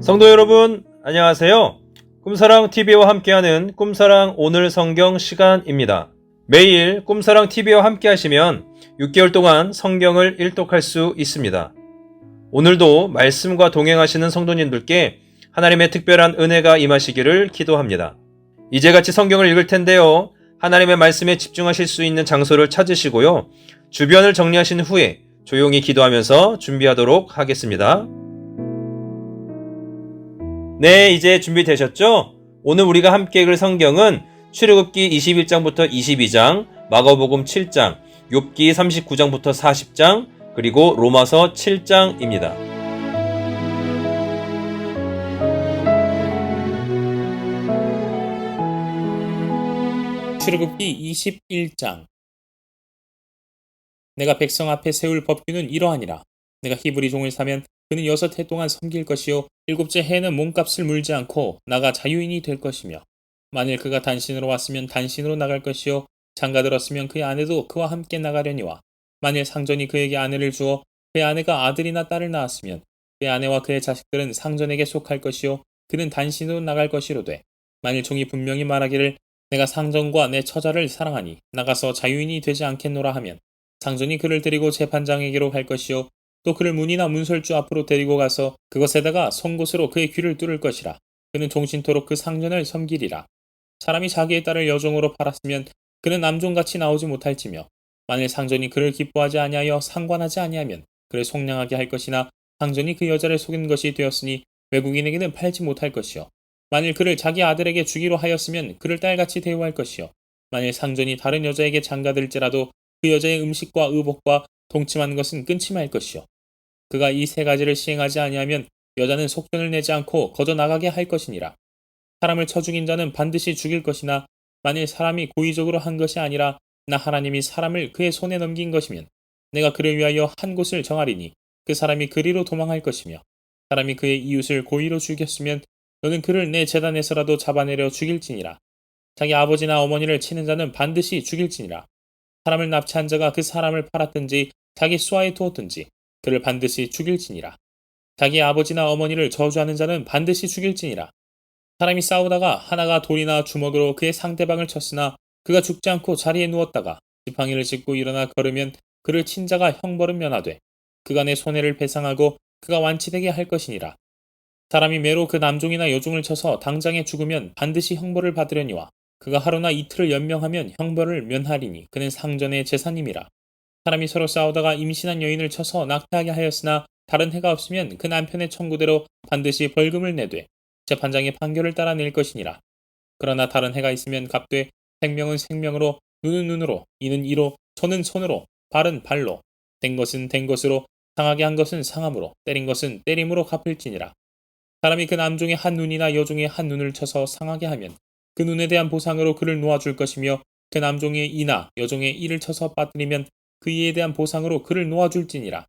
성도 여러분, 안녕하세요. 꿈사랑TV와 함께하는 꿈사랑 오늘 성경 시간입니다. 매일 꿈사랑TV와 함께 하시면 6개월 동안 성경을 일독할 수 있습니다. 오늘도 말씀과 동행하시는 성도님들께 하나님의 특별한 은혜가 임하시기를 기도합니다. 이제 같이 성경을 읽을 텐데요. 하나님의 말씀에 집중하실 수 있는 장소를 찾으시고요. 주변을 정리하신 후에 조용히 기도하면서 준비하도록 하겠습니다. 네, 이제 준비되셨죠? 오늘 우리가 함께 읽을 성경은 출애굽기 21장부터 22장, 마가복음 7장, 욥기 39장부터 40장, 그리고 로마서 7장입니다. 출애굽기 21장. 내가 백성 앞에 세울 법규는 이러하니라. 내가 히브리 종을 사면 그는 6해 동안 섬길 것이요 7째 해에는 몸값을 물지 않고 나가 자유인이 될 것이며, 만일 그가 단신으로 왔으면 단신으로 나갈 것이요 장가들었으면 그의 아내도 그와 함께 나가려니와, 만일 상전이 그에게 아내를 주어 그의 아내가 아들이나 딸을 낳았으면 그의 아내와 그의 자식들은 상전에게 속할 것이요 그는 단신으로 나갈 것이로되, 만일 종이 분명히 말하기를 내가 상전과 내 처자를 사랑하니 나가서 자유인이 되지 않겠노라 하면, 상전이 그를 데리고 재판장에게로 갈 것이요 또 그를 문이나 문설주 앞으로 데리고 가서 그것에다가 송곳으로 그의 귀를 뚫을 것이라. 그는 종신토록 그 상전을 섬기리라. 사람이 자기의 딸을 여종으로 팔았으면 그는 남종같이 나오지 못할지며, 만일 상전이 그를 기뻐하지 아니하여 상관하지 아니하면 그를 속량하게 할 것이나, 상전이 그 여자를 속인 것이 되었으니 외국인에게는 팔지 못할 것이요 만일 그를 자기 아들에게 주기로 하였으면 그를 딸같이 대우할 것이요 만일 상전이 다른 여자에게 장가들지라도 그 여자의 음식과 의복과 동침하는 것은 끊지 말 것이요 그가 이 세 가지를 시행하지 아니하면 여자는 속전을 내지 않고 거저 나가게 할 것이니라. 사람을 쳐 죽인 자는 반드시 죽일 것이나, 만일 사람이 고의적으로 한 것이 아니라 나 하나님이 사람을 그의 손에 넘긴 것이면 내가 그를 위하여 한 곳을 정하리니 그 사람이 그리로 도망할 것이며, 사람이 그의 이웃을 고의로 죽였으면 너는 그를 내 제단에서라도 잡아내려 죽일지니라. 자기 아버지나 어머니를 치는 자는 반드시 죽일지니라. 사람을 납치한 자가 그 사람을 팔았든지 자기 수하에 두었든지 그를 반드시 죽일지니라. 자기 아버지나 어머니를 저주하는 자는 반드시 죽일지니라. 사람이 싸우다가 하나가 돌이나 주먹으로 그의 상대방을 쳤으나 그가 죽지 않고 자리에 누웠다가 지팡이를 짚고 일어나 걸으면 그를 친 자가 형벌은 면하되 그가 내 손해를 배상하고 그가 완치되게 할 것이니라. 사람이 매로 그 남종이나 여종을 쳐서 당장에 죽으면 반드시 형벌을 받으려니와, 그가 하루나 이틀을 연명하면 형벌을 면하리니 그는 상전의 재산임이라. 사람이 서로 싸우다가 임신한 여인을 쳐서 낙태하게 하였으나 다른 해가 없으면 그 남편의 청구대로 반드시 벌금을 내되 재판장의 판결을 따라 낼 것이니라. 그러나 다른 해가 있으면 갚되 생명은 생명으로, 눈은 눈으로, 이는 이로, 손은 손으로, 발은 발로, 된 것은 된 것으로, 상하게 한 것은 상함으로, 때린 것은 때림으로 갚을지니라. 사람이 그 남종의 한 눈이나 여종의 한 눈을 쳐서 상하게 하면 그 눈에 대한 보상으로 그를 놓아줄 것이며, 그 남종의 이나 여종의 이를 쳐서 빠뜨리면 그 이에 대한 보상으로 그를 놓아줄지니라.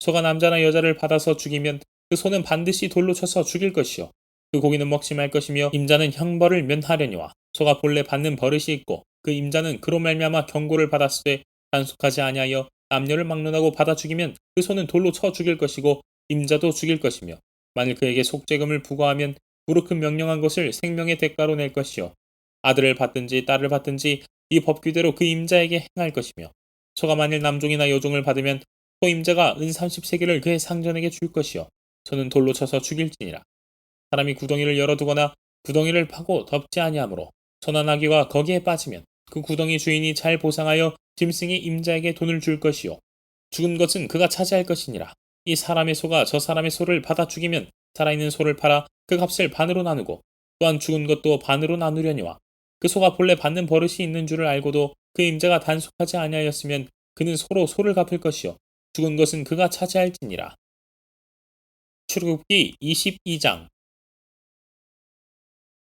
소가 남자나 여자를 받아서 죽이면 그 소는 반드시 돌로 쳐서 죽일 것이요 그 고기는 먹지 말 것이며, 임자는 형벌을 면하려니와, 소가 본래 받는 버릇이 있고 그 임자는 그로 말미암아 경고를 받았을 때 단속하지 아니하여 남녀를 막론하고 받아 죽이면 그 소는 돌로 쳐 죽일 것이고 임자도 죽일 것이며, 만일 그에게 속죄금을 부과하면 무릇 그 명령한 것을 생명의 대가로 낼 것이요 아들을 받든지 딸을 받든지 이 법규대로 그 임자에게 행할 것이며, 소가 만일 남종이나 여종을 받으면 소 임자가 은 30세겔을 그의 상전에게 줄 것이요 소는 돌로 쳐서 죽일지니라. 사람이 구덩이를 열어두거나 구덩이를 파고 덮지 아니하므로 소나 나귀가 거기에 빠지면 그 구덩이 주인이 잘 보상하여 짐승의 임자에게 돈을 줄 것이요 죽은 것은 그가 차지할 것이니라. 이 사람의 소가 저 사람의 소를 받아 죽이면 살아있는 소를 팔아 그 값을 반으로 나누고, 또한 죽은 것도 반으로 나누려니와, 그 소가 본래 받는 버릇이 있는 줄을 알고도 그 임자가 단속하지 아니하였으면 그는 소로 소를 갚을 것이요 죽은 것은 그가 차지할지니라. 출애굽기 22장.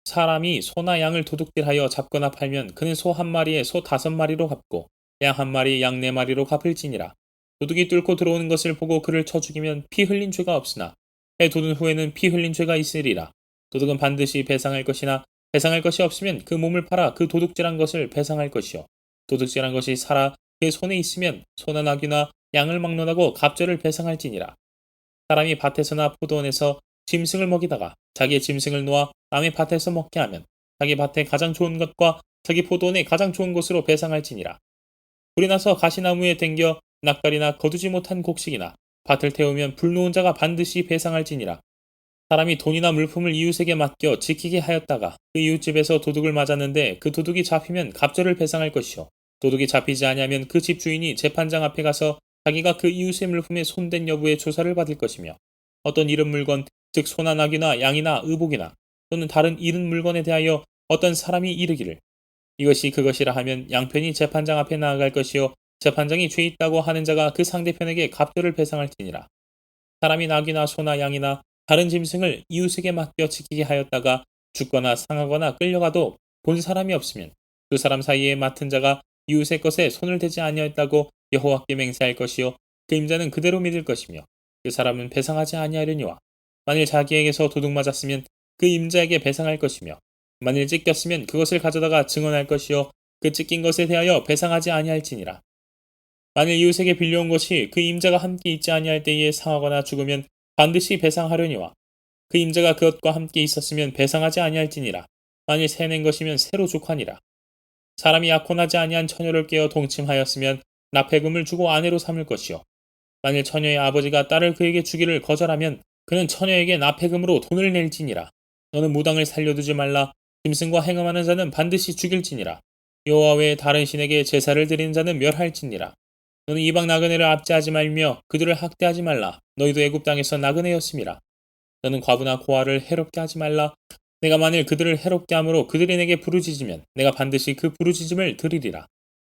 사람이 소나 양을 도둑질하여 잡거나 팔면 그는 소 한 마리에 소 5마리로 갚고 양 한 마리에 양 4마리로 갚을지니라. 도둑이 뚫고 들어오는 것을 보고 그를 쳐 죽이면 피 흘린 죄가 없으나 해 돋은 후에는 피 흘린 죄가 있으리라. 도둑은 반드시 배상할 것이나 배상할 것이 없으면 그 몸을 팔아 그 도둑질한 것을 배상할 것이요 도둑질한 것이 살아 그의 손에 있으면 소나 나귀나 양을 막론하고 갑절을 배상할지니라. 사람이 밭에서나 포도원에서 짐승을 먹이다가 자기의 짐승을 놓아 남의 밭에서 먹게 하면 자기 밭에 가장 좋은 것과 자기 포도원에 가장 좋은 곳으로 배상할지니라. 불이 나서 가시나무에 댕겨 낯가리나 거두지 못한 곡식이나 밭을 태우면 불 놓은 자가 반드시 배상할지니라. 사람이 돈이나 물품을 이웃에게 맡겨 지키게 하였다가 그 이웃집에서 도둑을 맞았는데 그 도둑이 잡히면 갑절을 배상할 것이요, 도둑이 잡히지 아니하면 그 집 주인이 재판장 앞에 가서 자기가 그 이웃의 물품에 손댄 여부의 조사를 받을 것이며, 어떤 잃은 물건, 즉 소나 나귀나 양이나 의복이나 또는 다른 잃은 물건에 대하여 어떤 사람이 이르기를 이것이 그것이라 하면 양편이 재판장 앞에 나아갈 것이요, 재판장이 죄 있다고 하는 자가 그 상대편에게 갑절을 배상할지니라. 사람이 나귀나 소나 양이나 다른 짐승을 이웃에게 맡겨 지키게 하였다가 죽거나 상하거나 끌려가도 본 사람이 없으면 두 사람 사이에 맡은 자가 이웃의 것에 손을 대지 아니하였다고 여호와께 맹세할 것이요, 그 임자는 그대로 믿을 것이며 그 사람은 배상하지 아니하려니와, 만일 자기에게서 도둑 맞았으면 그 임자에게 배상할 것이며, 만일 찢겼으면 그것을 가져다가 증언할 것이요, 그 찢긴 것에 대하여 배상하지 아니할지니라. 만일 이웃에게 빌려온 것이 그 임자가 함께 있지 아니할 때에 상하거나 죽으면 반드시 배상하려니와, 그 임자가 그것과 함께 있었으면 배상하지 아니할지니라. 만일 새낸 것이면 새로 족하니라. 사람이 약혼하지 아니한 처녀를 깨어 동침하였으면 납폐금을 주고 아내로 삼을 것이요, 만일 처녀의 아버지가 딸을 그에게 주기를 거절하면 그는 처녀에게 납폐금으로 돈을 낼지니라. 너는 무당을 살려두지 말라. 짐승과 행음하는 자는 반드시 죽일지니라. 여호와 외에 다른 신에게 제사를 드리는 자는 멸할지니라. 너는 이방 나그네를 압제하지 말며 그들을 학대하지 말라. 너희도 애굽 땅에서 나그네였음이라. 너는 과부나 고아를 해롭게 하지 말라. 내가 만일 그들을 해롭게 함으로 그들이 내게 부르짖으면 내가 반드시 그 부르짖음을 들으리라.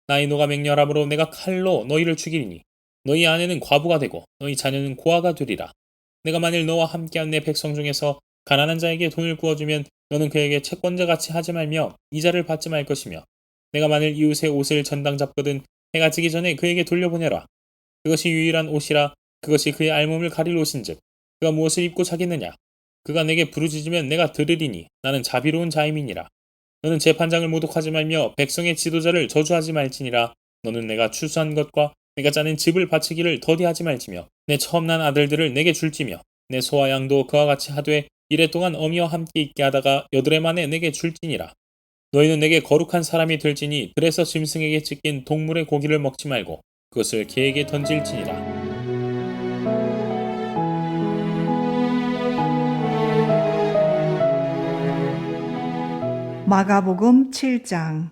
나의 노가 맹렬함으로 내가 칼로 너희를 죽이리니 너희 아내는 과부가 되고 너희 자녀는 고아가 되리라. 내가 만일 너와 함께한 내 백성 중에서 가난한 자에게 돈을 구워주면 너는 그에게 채권자같이 하지 말며 이자를 받지 말 것이며, 내가 만일 이웃의 옷을 전당 잡거든 해가 지기 전에 그에게 돌려보내라. 그것이 유일한 옷이라. 그것이 그의 알몸을 가릴 옷인즉 그가 무엇을 입고 자겠느냐. 그가 내게 부르짖으면 내가 들으리니 나는 자비로운 자임이니라. 너는 재판장을 모독하지 말며 백성의 지도자를 저주하지 말지니라. 너는 내가 추수한 것과 내가 짜낸 집을 바치기를 더디하지 말지며 내 처음 난 아들들을 내게 줄지며 내 소와 양도 그와 같이 하되 이래 동안 어미와 함께 있게 하다가 여드레 만에 내게 줄지니라. 너희는 내게 거룩한 사람이 될지니 들에서 짐승에게 찢긴 동물의 고기를 먹지 말고 그것을 개에게 던질지니라. 마가복음 7장.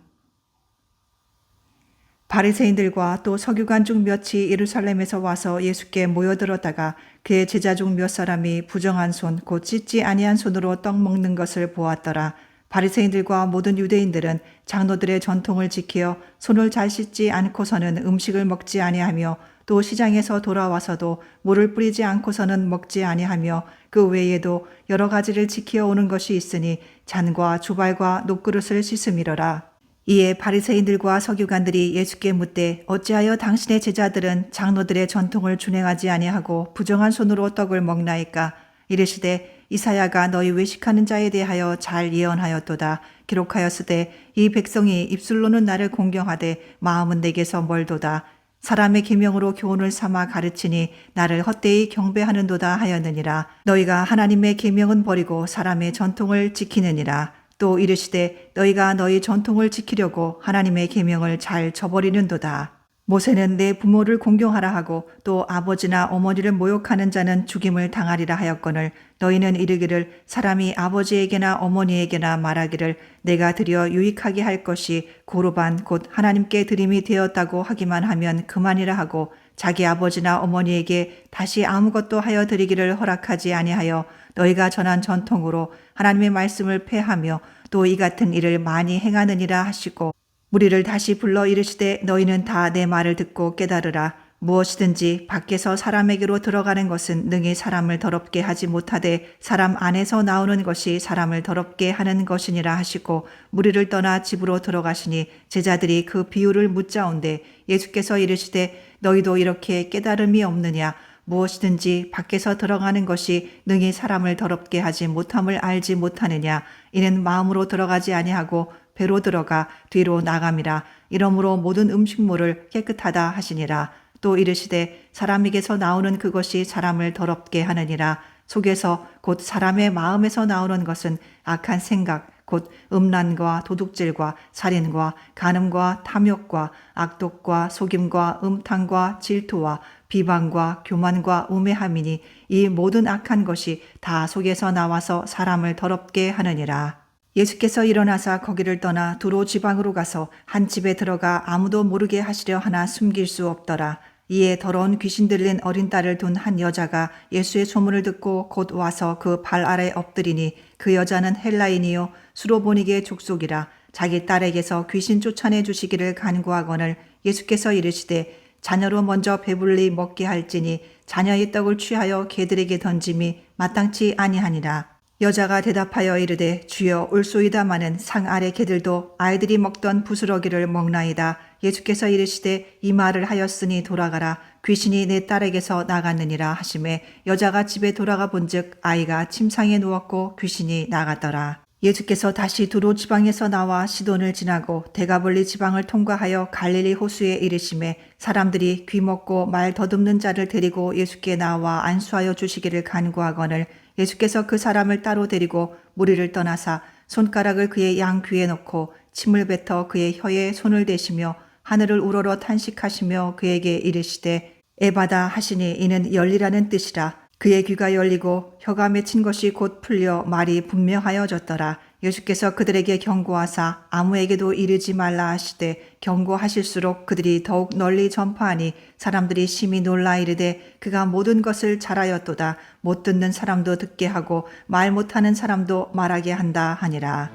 바리새인들과 또 서기관 중 몇이 예루살렘에서 와서 예수께 모여들었다가 그의 제자 중 몇 사람이 부정한 손 곧 찢지 아니한 손으로 떡 먹는 것을 보았더라. 바리새인들과 모든 유대인들은 장로들의 전통을 지켜 손을 잘 씻지 않고서는 음식을 먹지 아니하며 또 시장에서 돌아와서도 물을 뿌리지 않고서는 먹지 아니하며 그 외에도 여러 가지를 지켜 오는 것이 있으니 잔과 주발과 녹그릇을 씻음이러라. 이에 바리새인들과 서기관들이 예수께 묻되 어찌하여 당신의 제자들은 장로들의 전통을 준행하지 아니하고 부정한 손으로 떡을 먹나이까? 이르시되 이사야가 너희 외식하는 자에 대하여 잘 예언하였도다. 기록하였으되 이 백성이 입술로는 나를 공경하되 마음은 내게서 멀도다. 사람의 계명으로 교훈을 삼아 가르치니 나를 헛되이 경배하는도다 하였느니라. 너희가 하나님의 계명은 버리고 사람의 전통을 지키느니라. 또 이르시되 너희가 너희 전통을 지키려고 하나님의 계명을 잘 저버리는도다. 모세는 내 부모를 공경하라 하고 또 아버지나 어머니를 모욕하는 자는 죽임을 당하리라 하였거늘 너희는 이르기를 사람이 아버지에게나 어머니에게나 말하기를 내가 드려 유익하게 할 것이 고르반 곧 하나님께 드림이 되었다고 하기만 하면 그만이라 하고 자기 아버지나 어머니에게 다시 아무것도 하여 드리기를 허락하지 아니하여 너희가 전한 전통으로 하나님의 말씀을 폐하며 또 이 같은 일을 많이 행하느니라 하시고 무리를 다시 불러 이르시되 너희는 다 내 말을 듣고 깨달으라. 무엇이든지 밖에서 사람에게로 들어가는 것은 능히 사람을 더럽게 하지 못하되 사람 안에서 나오는 것이 사람을 더럽게 하는 것이니라 하시고 무리를 떠나 집으로 들어가시니 제자들이 그 비유를 묻자온데 예수께서 이르시되 너희도 이렇게 깨달음이 없느냐? 무엇이든지 밖에서 들어가는 것이 능히 사람을 더럽게 하지 못함을 알지 못하느냐? 이는 마음으로 들어가지 아니하고 배로 들어가 뒤로 나감이라. 이러므로 모든 음식물을 깨끗하다 하시니라. 또 이르시되 사람에게서 나오는 그것이 사람을 더럽게 하느니라. 속에서 곧 사람의 마음에서 나오는 것은 악한 생각, 곧 음란과 도둑질과 살인과 간음과 탐욕과 악독과 속임과 음탕과 질투와 비방과 교만과 우매함이니 이 모든 악한 것이 다 속에서 나와서 사람을 더럽게 하느니라. 예수께서 일어나사 거기를 떠나 두로 지방으로 가서 한 집에 들어가 아무도 모르게 하시려 하나 숨길 수 없더라. 이에 더러운 귀신 들린 어린 딸을 둔 한 여자가 예수의 소문을 듣고 곧 와서 그 발 아래 엎드리니 그 여자는 헬라인이요 수로보니게 족속이라. 자기 딸에게서 귀신 쫓아내 주시기를 간구하거늘 예수께서 이르시되 자녀로 먼저 배불리 먹게 할지니 자녀의 떡을 취하여 개들에게 던짐이 마땅치 아니하니라. 여자가 대답하여 이르되 주여 올소이다마는 상 아래 개들도 아이들이 먹던 부스러기를 먹나이다. 예수께서 이르시되 이 말을 하였으니 돌아가라. 귀신이 내 딸에게서 나갔느니라 하시매 여자가 집에 돌아가 본즉 아이가 침상에 누웠고 귀신이 나갔더라. 예수께서 다시 두로 지방에서 나와 시돈을 지나고 데가볼리 지방을 통과하여 갈릴리 호수에 이르시매 사람들이 귀 먹고 말 더듬는 자를 데리고 예수께 나와 안수하여 주시기를 간구하거늘 예수께서 그 사람을 따로 데리고 무리를 떠나사 손가락을 그의 양 귀에 넣고 침을 뱉어 그의 혀에 손을 대시며 하늘을 우러러 탄식하시며 그에게 이르시되 에바다 하시니 이는 열리라는 뜻이라. 그의 귀가 열리고 혀가 맺힌 것이 곧 풀려 말이 분명하여졌더라. 예수께서 그들에게 경고하사 아무에게도 이르지 말라 하시되 경고하실수록 그들이 더욱 널리 전파하니 사람들이 심히 놀라 이르되 그가 모든 것을 잘하였도다. 못 듣는 사람도 듣게 하고 말 못하는 사람도 말하게 한다 하니라.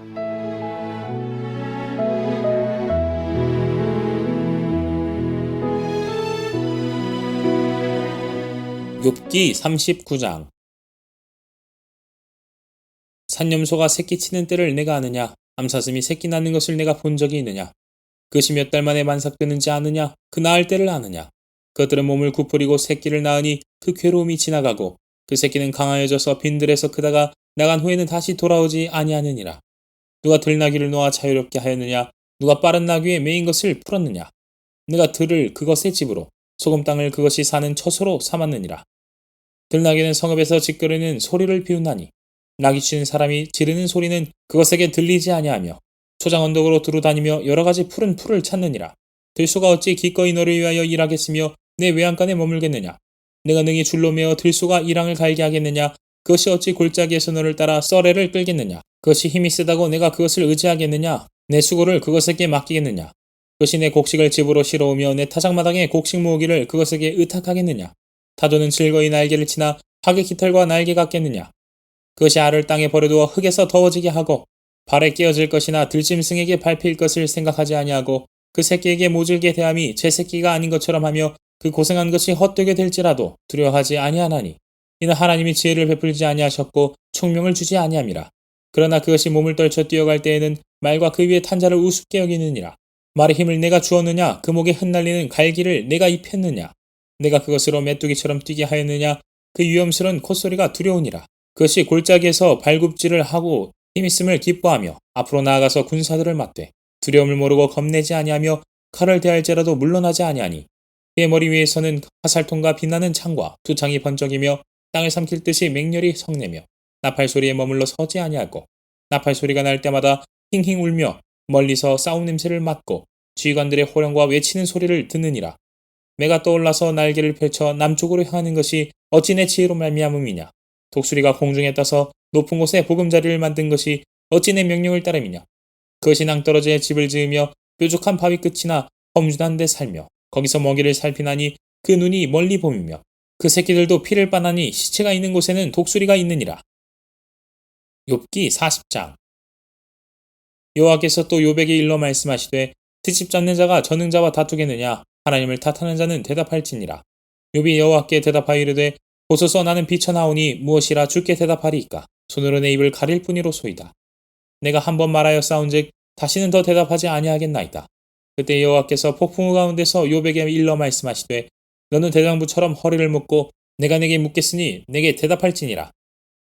욥기 39장. 산염소가 새끼 치는 때를 내가 아느냐? 암사슴이 새끼 낳는 것을 내가 본 적이 있느냐? 그것이 몇 달 만에 만삭되는지 아느냐? 그 낳을 때를 아느냐? 그것들은 몸을 구부리고 새끼를 낳으니 그 괴로움이 지나가고 그 새끼는 강하여져서 빈들에서 크다가 나간 후에는 다시 돌아오지 아니하느니라. 누가 들나귀를 놓아 자유롭게 하였느냐? 누가 빠른 나귀에 매인 것을 풀었느냐? 내가 들을 그것의 집으로 소금 땅을 그것이 사는 처소로 삼았느니라. 들나귀는 성읍에서 짓거리는 소리를 비웃나니 나귀 치는 사람이 지르는 소리는 그것에게 들리지 아니하며 초장 언덕으로 두루다니며 여러 가지 푸른 풀을 찾느니라. 들소가 어찌 기꺼이 너를 위하여 일하겠으며 내 외양간에 머물겠느냐? 내가 능히 줄로 매어 들소가 이랑을 갈게 하겠느냐? 그것이 어찌 골짜기에서 너를 따라 썰애를 끌겠느냐? 그것이 힘이 세다고 내가 그것을 의지하겠느냐? 내 수고를 그것에게 맡기겠느냐? 그것이 내 곡식을 집으로 실어오며 내 타작마당에 곡식 모으기를 그것에게 의탁하겠느냐? 타조는 즐거이 날개를 치나 하계 깃털과 날개 같겠느냐? 그것이 알을 땅에 버려두어 흙에서 더워지게 하고 발에 깨어질 것이나 들짐승에게 밟힐 것을 생각하지 아니하고 그 새끼에게 모질게 대함이 제 새끼가 아닌 것처럼 하며 그 고생한 것이 헛되게 될지라도 두려워하지 아니하나니 이는 하나님이 지혜를 베풀지 아니하셨고 총명을 주지 아니함이라. 그러나 그것이 몸을 떨쳐 뛰어갈 때에는 말과 그 위에 탄 자를 우습게 여기느니라. 말의 힘을 내가 주었느냐? 그 목에 흩날리는 갈기를 내가 입혔느냐? 내가 그것으로 메뚜기처럼 뛰게 하였느냐? 그 위험스러운 콧소리가 두려우니라. 그것이 골짜기에서 발굽질을 하고 힘있음을 기뻐하며 앞으로 나아가서 군사들을 맞되 두려움을 모르고 겁내지 아니하며 칼을 대할지라도 물러나지 아니하니 그의 머리 위에서는 화살통과 빛나는 창과 두 창이 번쩍이며 땅을 삼킬 듯이 맹렬히 성내며 나팔 소리에 머물러 서지 아니하고 나팔 소리가 날 때마다 힝힝 울며 멀리서 싸움 냄새를 맡고 지휘관들의 호령과 외치는 소리를 듣느니라. 매가 떠올라서 날개를 펼쳐 남쪽으로 향하는 것이 어찌 내 지혜로 말미암음이냐? 독수리가 공중에 떠서 높은 곳에 보금자리를 만든 것이 어찌 내 명령을 따름이냐? 그것이 낭떠러지에 집을 지으며 뾰족한 바위 끝이나 험준한 데 살며 거기서 먹이를 살피나니 그 눈이 멀리 봄이며 그 새끼들도 피를 빠나니 시체가 있는 곳에는 독수리가 있느니라. 욥기 40장. 여호와께서 또 욥에게 일러 말씀하시되 트집 잡는 자가 전능자와 다투겠느냐? 하나님을 탓하는 자는 대답할지니라. 욥이 여호와께 대답하여 이르되 보소서 나는 비쳐나오니 무엇이라 주께 대답하리이까? 손으로 내 입을 가릴 뿐이로소이다. 내가 한 번 말하여 싸운즉 다시는 더 대답하지 아니하겠나이다. 그때 여호와께서 폭풍우 가운데서 욥에게 일러 말씀하시되 너는 대장부처럼 허리를 묶고 내가 내게 묻겠으니 내게 대답할지니라.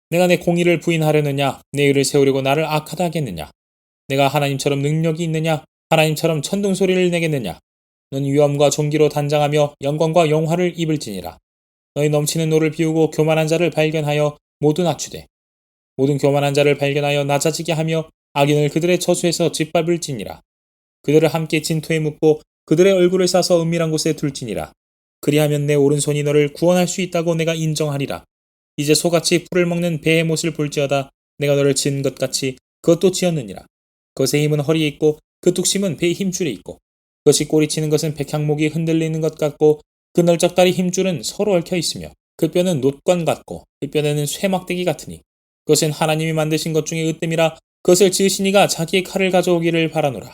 내가 내 공의를 부인하려느냐? 내 의를 세우려고 나를 악하다 하겠느냐? 내가 하나님처럼 능력이 있느냐? 하나님처럼 천둥소리를 내겠느냐? 넌 위엄과 존귀로 단장하며 영광과 영화를 입을지니라. 너희 넘치는 노를 비우고 교만한 자를 발견하여 모두 낮추되 모든 교만한 자를 발견하여 낮아지게 하며 악인을 그들의 처소에서 짓밟을지니라. 그들을 함께 진토에 묻고 그들의 얼굴을 싸서 은밀한 곳에 둘지니라. 그리하면 내 오른손이 너를 구원할 수 있다고 내가 인정하리라. 이제 소같이 풀을 먹는 배의 못을 볼지어다. 내가 너를 지은 것 같이 그것도 지었느니라. 그것의 힘은 허리에 있고 그 뚝심은 배의 힘줄에 있고 그것이 꼬리치는 것은 백향목이 흔들리는 것 같고 그 널쩍다리 힘줄은 서로 얽혀 있으며 그 뼈는 놋관 같고 그 뼈에는 쇠막대기 같으니 그것은 하나님이 만드신 것 중에 으뜸이라. 그것을 지으신 이가 자기의 칼을 가져오기를 바라노라.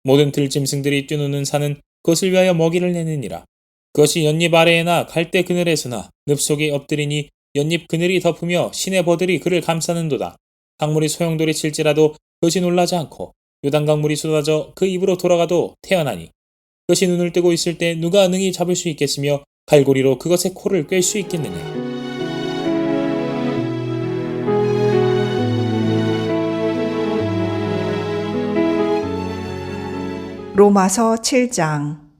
모든 들짐승들이 뛰노는 산은 그것을 위하여 먹이를 내느니라. 그것이 연잎 아래에나 갈대 그늘에서나 늪 속에 엎드리니 연잎 그늘이 덮으며 시내 버들이 그를 감싸는도다. 강물이 소용돌이 칠지라도 그것이 놀라지 않고 요단강물이 쏟아져 그 입으로 돌아가도 태어나니 그것이 눈을 뜨고 있을 때 누가 능히 잡을 수 있겠으며 갈고리로 그것의 코를 꿰 수 있겠느냐. 로마서 7장.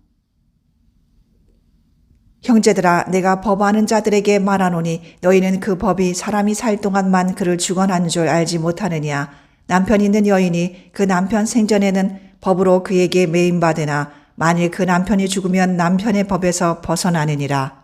형제들아, 내가 법하는 자들에게 말하노니 너희는 그 법이 사람이 살 동안만 그를 주관하는 줄 알지 못하느냐. 남편 있는 여인이 그 남편 생전에는 법으로 그에게 매임받으나 만일 그 남편이 죽으면 남편의 법에서 벗어나느니라.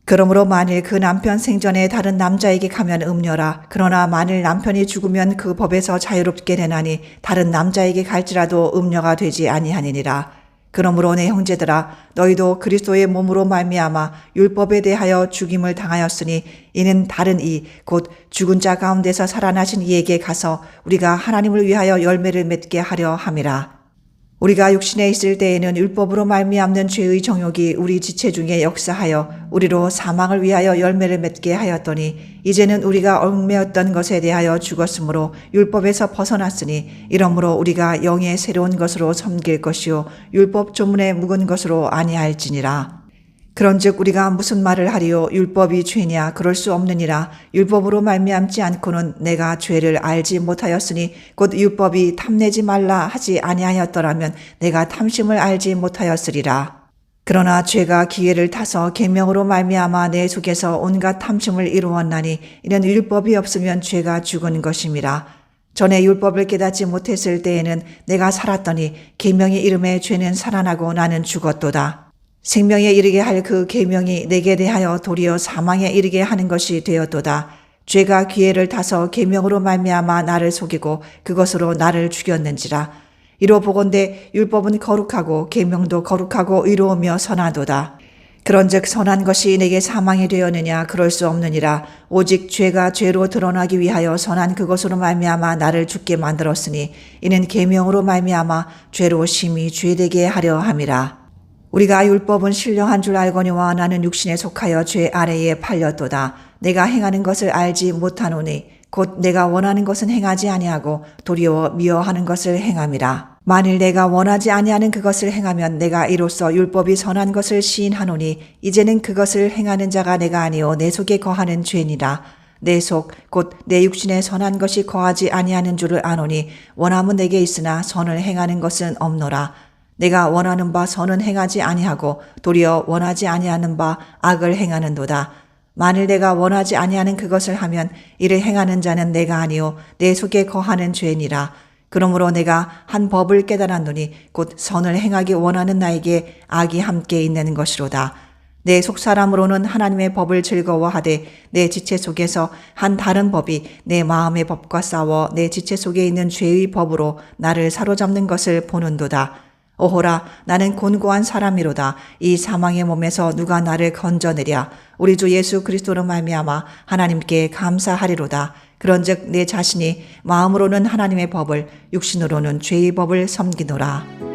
그러므로 만일 그 남편 생전에 다른 남자에게 가면 음녀라. 그러나 만일 남편이 죽으면 그 법에서 자유롭게 되나니 다른 남자에게 갈지라도 음녀가 되지 아니하니라. 그러므로 내 형제들아, 너희도 그리스도의 몸으로 말미암아 율법에 대하여 죽임을 당하였으니 이는 다른 이 곧 죽은 자 가운데서 살아나신 이에게 가서 우리가 하나님을 위하여 열매를 맺게 하려 함이라. 우리가 육신에 있을 때에는 율법으로 말미암는 죄의 정욕이 우리 지체 중에 역사하여 우리로 사망을 위하여 열매를 맺게 하였더니 이제는 우리가 얽매였던 것에 대하여 죽었으므로 율법에서 벗어났으니 이러므로 우리가 영의 새로운 것으로 섬길 것이요 율법 조문에 묵은 것으로 아니할지니라. 그런즉 우리가 무슨 말을 하리요? 율법이 죄냐? 그럴 수 없느니라. 율법으로 말미암지 않고는 내가 죄를 알지 못하였으니 곧 율법이 탐내지 말라 하지 아니하였더라면 내가 탐심을 알지 못하였으리라. 그러나 죄가 기회를 타서 계명으로 말미암아 내 속에서 온갖 탐심을 이루었나니 이는 율법이 없으면 죄가 죽은 것임이라. 전에 율법을 깨닫지 못했을 때에는 내가 살았더니 계명의 이름에 죄는 살아나고 나는 죽었도다. 생명에 이르게 할 그 계명이 내게 대하여 도리어 사망에 이르게 하는 것이 되었도다. 죄가 기회를 타서 계명으로 말미암아 나를 속이고 그것으로 나를 죽였는지라. 이로 보건대 율법은 거룩하고 계명도 거룩하고 의로우며 선하도다. 그런즉 선한 것이 내게 사망이 되었느냐? 그럴 수 없느니라. 오직 죄가 죄로 드러나기 위하여 선한 그것으로 말미암아 나를 죽게 만들었으니 이는 계명으로 말미암아 죄로 심히 죄되게 하려 함이라. 우리가 율법은 신령한 줄 알거니와 나는 육신에 속하여 죄 아래에 팔렸도다. 내가 행하는 것을 알지 못하노니 곧 내가 원하는 것은 행하지 아니하고 도리어 미워하는 것을 행함이라. 만일 내가 원하지 아니하는 그것을 행하면 내가 이로써 율법이 선한 것을 시인하노니 이제는 그것을 행하는 자가 내가 아니요 내 속에 거하는 죄니라. 내 속 곧 내 육신에 선한 것이 거하지 아니하는 줄을 아노니 원함은 내게 있으나 선을 행하는 것은 없노라. 내가 원하는 바 선은 행하지 아니하고 도리어 원하지 아니하는 바 악을 행하는도다. 만일 내가 원하지 아니하는 그것을 하면 이를 행하는 자는 내가 아니요 내 속에 거하는 죄니라. 그러므로 내가 한 법을 깨달았노니 곧 선을 행하기 원하는 나에게 악이 함께 있는 것이로다. 내 속사람으로는 하나님의 법을 즐거워하되 내 지체 속에서 한 다른 법이 내 마음의 법과 싸워 내 지체 속에 있는 죄의 법으로 나를 사로잡는 것을 보는도다. 오호라, 나는 곤고한 사람이로다. 이 사망의 몸에서 누가 나를 건져내랴. 우리 주 예수 그리스도로 말미암아 하나님께 감사하리로다. 그런즉 내 자신이 마음으로는 하나님의 법을 육신으로는 죄의 법을 섬기노라.